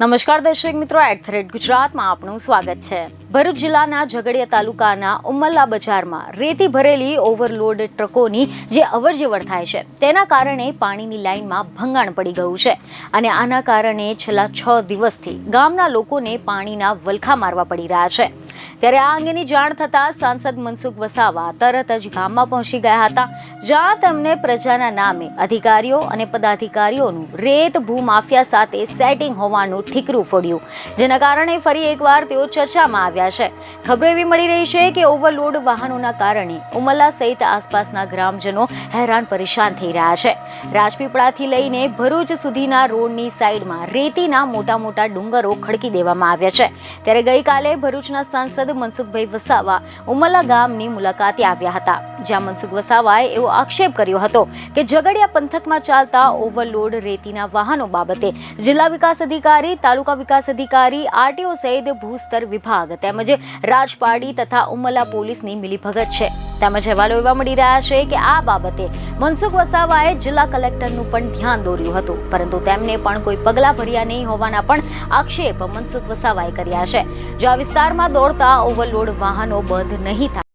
નમસ્કાર દર્શક મિત્રો, @ગુજરાતમાં આપનું સ્વાગત છે। ભરૂચ જિલ્લાના ઝઘડિયા તાલુકાના ઉમલ્લા બજારમાં રેતી ભરેલી ઓવરલોડ ટ્રકોની જે અવરજવર થાય છે તેના કારણે પાણીની લાઇનમાં ભંગાણ પડી ગયું છે અને આના કારણે છેલ્લા 6 દિવસથી ગામના લોકોને પાણીના વલખા મારવા પડી રહ્યા છે। ત્યારે આ અંગેની જાણ થતાં સાંસદ મનસુખ વસાવા તરત જ ગામમાં પહોંચી ગયા હતા, જ્યાં તેમને પ્રજાના નામે અધિકારીઓ અને પદાધિકારીઓનું રેત ભૂમાફિયા સાથે સેટિંગ હોવાનું ઠીકરું ફોડ્યું, જેના કારણે ફરી એકવાર તેઓ ચર્ચામાં આવ્યા છે। ખબરો એવી મળી રહી છે કે ઓવરલોડ વાહનોના કારણે ઉમલ્લા સહિત આસપાસના ગ્રામજનો હેરાન પરેશાન થઈ રહ્યા છે। રાજપીપળાથી લઈને ભરૂચ સુધીના રોડની સાઈડમાં રેતીના મોટા મોટા ડુંગરો ખડકી દેવામાં આવ્યા છે। ત્યારે ગઈકાલે ભરૂચના સાંસદ મનસુખભાઈ વસાવા ઉમલ્લા ગામની મુલાકાતે આવ્યા હતા, જ્યાં મનસુખ વસાવાએ એવો આક્ષેપ કર્યો હતો કે ઝઘડિયા પંથકમાં ચાલતા ઓવરલોડ રેતીના વાહનો બાબતે જિલ્લા વિકાસ અધિકારી, તાલુકા વિકાસ અધિકારી, આરટીઓ સહિત ભૂસ્તર વિભાગ તેમજ રાજપારડી તથા ઉમલ્લા પોલીસની મિલીભગત છે। તેમજ અહેવાલો એવા મળી રહ્યા છે કે આ બાબતે મનસુખ વસાવાએ જિલ્લા કલેક્ટરનું પણ ધ્યાન દોર્યું હતું, પરંતુ તેમને પણ કોઈ પગલાં ભર્યા નહીં હોવાના પણ આક્ષેપ મનસુખ વસાવાએ કર્યા છે। જો આ વિસ્તારમાં દોડતા ઓવરલોડ વાહનો બંધ નહીં થાય